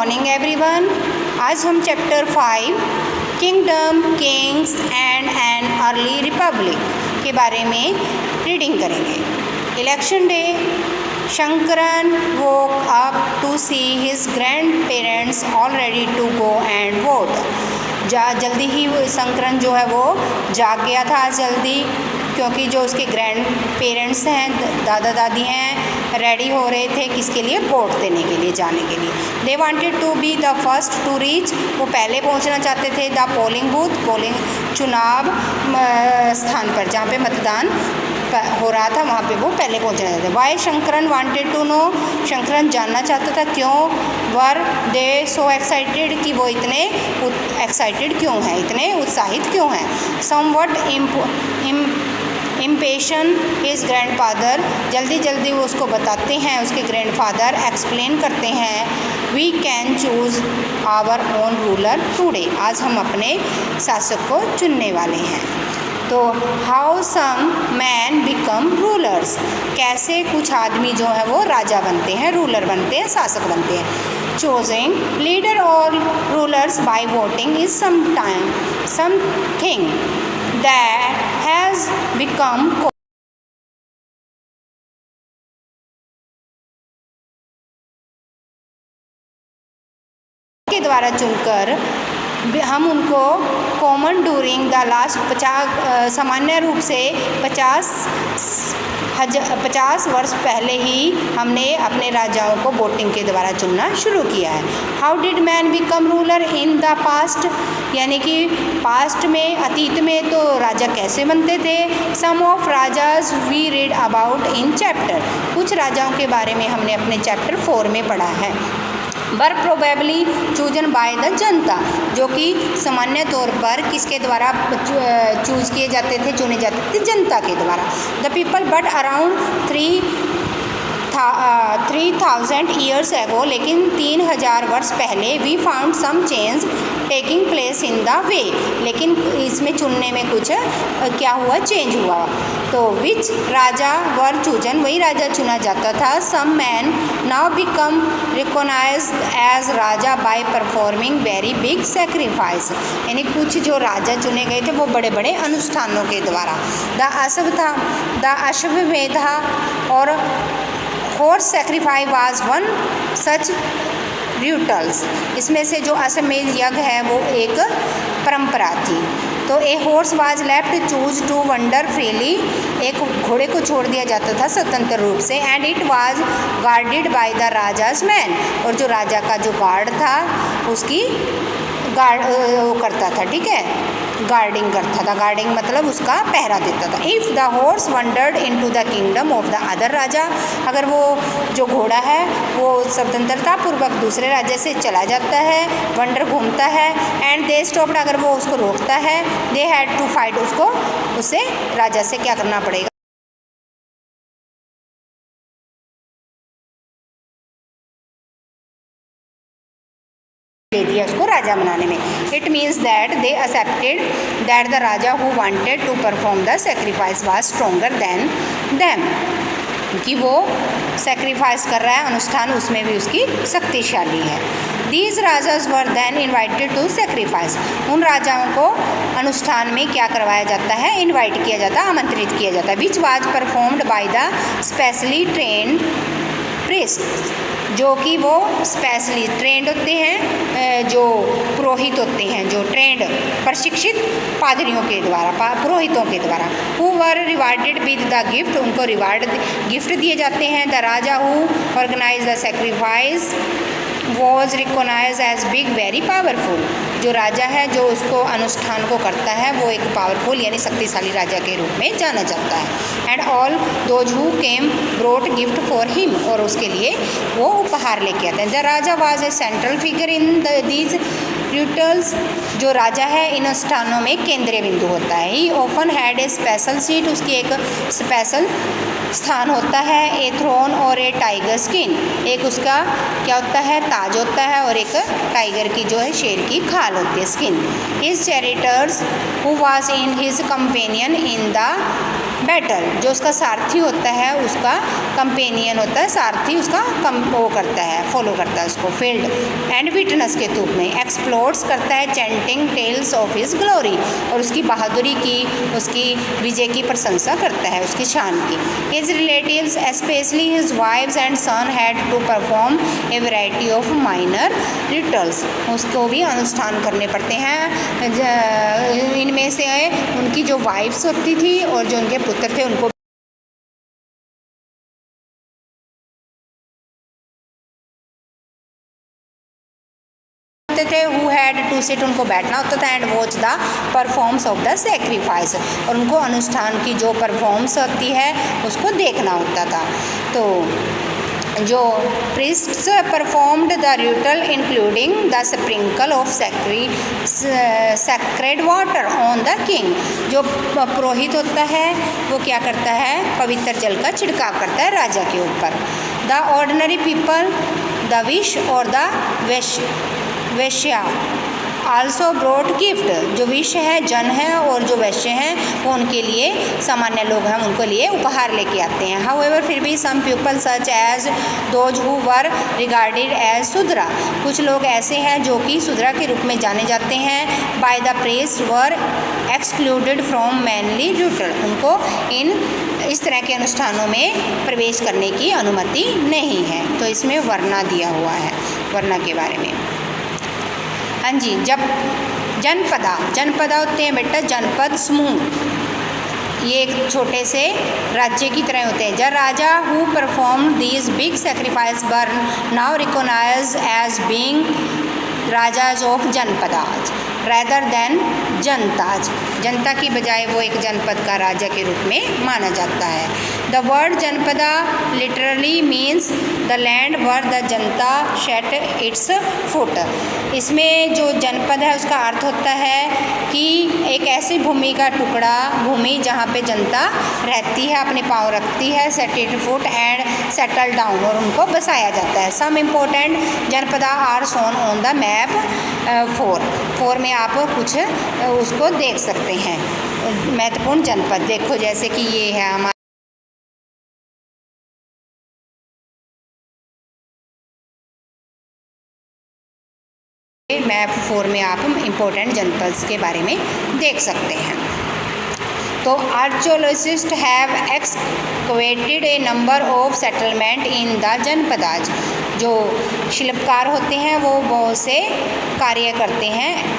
Morning everyone. आज हम chapter 5 kingdom, kings and an early republic के बारे में रीडिंग करेंगे। Election day, Shankaran woke up to see his grandparents all ready to go and vote। जल्दी ही शंकरन जो है वो जाग गया था जल्दी, क्योंकि जो उसके ग्रैंड पेरेंट्स हैं, दादा दादी हैं, रेडी हो रहे थे किसके लिए? वोट देने के लिए, जाने के लिए। They wanted to be the first to reach, वो पहले पहुंचना चाहते थे। द पोलिंग बूथ, पोलिंग चुनाव स्थान पर जहाँ पे मतदान हो रहा था वहाँ पे वो पहले पहुँचना चाहते थे। Why Shankaran wanted to know, Shankaran जानना चाहता था क्यों वर दे सो एक्साइटेड, कि वो इतने एक्साइटेड क्यों हैं, इतने उत्साहित क्यों हैं। समवट इम्पेशन हिज ग्रैंडफादर, जल्दी जल्दी वो उसको बताते हैं, उसके ग्रैंडफादर एक्सप्लेन करते हैं। We can choose our own ruler today, आज हम अपने शासक को चुनने वाले हैं। तो how some man become rulers, कैसे कुछ आदमी जो है वो राजा बनते हैं, रूलर बनते हैं, शासक बनते हैं। चूजिंग लीडर और rulers by voting is something that has become के द्वारा चुनकर हम उनको कॉमन ड्यूरिंग द लास्ट 50 सामान्य रूप से 50 वर्ष पहले ही हमने अपने राजाओं को वोटिंग के द्वारा चुनना शुरू किया है। How did man become ruler in the past, यानी कि पास्ट में, अतीत में तो राजा कैसे बनते थे। Some of rajas we read about in chapter, कुछ राजाओं के बारे में हमने अपने चैप्टर 4 में पढ़ा है। वर प्रोबेबली चूजन बाय द जनता, जो कि सामान्य तौर पर किसके द्वारा चूज किए जाते थे, चुने जाते थे? जनता के द्वारा। The people but around 3000 years ago, लेकिन 3000 वर्ष पहले we found some change taking place in the way, लेकिन इसमें चुनने में कुछ क्या हुआ? चेंज हुआ। तो विच राजा वर चूजन, वही राजा चुना जाता था। Some man now become recognised as raja by performing very big sacrifice, यानी कुछ जो राजा चुने गए थे वो बड़े बड़े अनुष्ठानों के द्वारा। द अश्वमेधा और horse sacrifice was one such rituals, इसमें से जो अश्वमेध यज्ञ है वो एक परंपरा थी। तो a horse was left choose to wander freely, एक घोड़े को छोड़ दिया जाता था स्वतंत्र रूप से। And it was guarded by the rajas man, और जो राजा का जो गार्ड था उसकी गार्ड वो करता था, ठीक है, गार्डिंग करता था। गार्डिंग मतलब उसका पहरा देता था। If the horse wandered into the kingdom of the other raja, अगर वो जो घोड़ा है वो स्वतंत्रता पूर्वक दूसरे राज्य से चला जाता है, वंडर घूमता है, एंड दे स्टॉप्ड, अगर वो उसको रोकता है, दे हैड टू फाइट, उसको उससे राजा से क्या करना पड़ेगा? दे दिया उसको राजा बनाने में। It means that they accepted that the raja who wanted to perform the sacrifice was stronger than them, कि वो सेक्रीफाइस कर रहा है अनुष्ठान, उसमें भी उसकी शक्तिशाली है। These rajas were then invited to sacrifice, उन राजाओं को अनुष्ठान में क्या करवाया जाता है? इन्वाइट किया जाता है, आमंत्रित किया जाता है। Which was performed by the specially trend priest, जो कि वो स्पेशली ट्रेंड होते हैं, जो पुरोहित होते हैं, जो ट्रेंड प्रशिक्षित पादरियों के द्वारा, पुरोहितों के द्वारा। Who were rewarded with the gift, उनको रिवार्ड गिफ्ट दिए जाते हैं। The raja who organise the sacrifice was recognise as big very powerful, जो राजा है जो उसको अनुष्ठान को करता है वो एक पावरफुल यानी शक्तिशाली राजा के रूप में जाना जाता है। And all those who came brought gift for him, और उसके लिए वो उपहार लेके आते हैं। The Raja was a central figure in these rituals, जो राजा है इन अनुष्ठानों में केंद्रीय बिंदु होता है। ही often had a special seat, उसकी एक स्पेशल स्थान होता है, ए थ्रोन और ए टाइगर स्किन, एक उसका क्या होता है, ताज होता है, और एक टाइगर की जो है शेर की खाल होती है, skin. His charioteers who was in his companion in the battle, जो उसका सारथी होता है, उसका कंपेनियन होता है, सारथी उसका वो करता है, फॉलो करता है उसको, फील्ड एंड विटनेस के रूप में एक्सप्लोर्स करता है, chanting tales of his glory, और उसकी बहादुरी की, उसकी विजय की प्रशंसा करता है, उसकी शान की। His relatives specially his wives and son had to perform a variety of minor rituals, उसको भी अनुष्ठान करने पड़ते हैं। इनमें से उनकी जो वाइफ्स होती थी और जो उनके पुत्र थे उनको थे, हु हैड टू सिट, उनको बैठना होता था, and watch the performs of the sacrifice, और उनको अनुष्ठान की जो परफॉर्म्स होती है उसको देखना होता था। तो जो priests performed the ritual including the sprinkle of sacred water on the king, जो पुरोहित होता है वो क्या करता है, पवित्र जल का छिड़काव करता है राजा के ऊपर। The ordinary people the wish और द वैश्या आल्सो ब्रॉड गिफ्ट, जो विश्व है, जन है, और जो वैश्य हैं वो उनके लिए, सामान्य लोग हैं उनको लिए उपहार लेके आते हैं। हाउएवर, फिर भी some people such as those who were regarded as shudra, कुछ लोग ऐसे हैं जो कि शूद्रा के रूप में जाने जाते हैं, by the priest were excluded from manly ritual, उनको इन इस तरह के अनुष्ठानों में प्रवेश करने की अनुमति नहीं है। तो इसमें वर्णा दिया हुआ है, वर्णा के बारे में। हाँ जी, जब जनपदा होते हैं बेटा, जनपद समूह, ये एक छोटे से राज्य की तरह होते हैं। जब raja who perform these big sacrifice were now recognise as being rajas of janapadas rather than janatas, जनता की बजाय वो एक जनपद का राजा के रूप में माना जाता है। The word janapada literally means the land where the janata set its foot, इसमें जो जनपद है उसका अर्थ होता है कि एक ऐसी भूमि का टुकड़ा, भूमि जहाँ पे जनता रहती है, अपने पाँव रखती है, set it foot and settle down, और उनको बसाया जाता है। Some important janapada are shown on the map 4 में आप कुछ उसको देख सकते हैं। महत्वपूर्ण जनपद देखो, जैसे कि ये है हमारा मैप 4 में आप इम्पोर्टेंट जनपद के बारे में देख सकते हैं। तो archaeologist have excavated a number of settlement in the janapadas, जो शिल्पकार होते हैं वो बहुत से कार्य करते हैं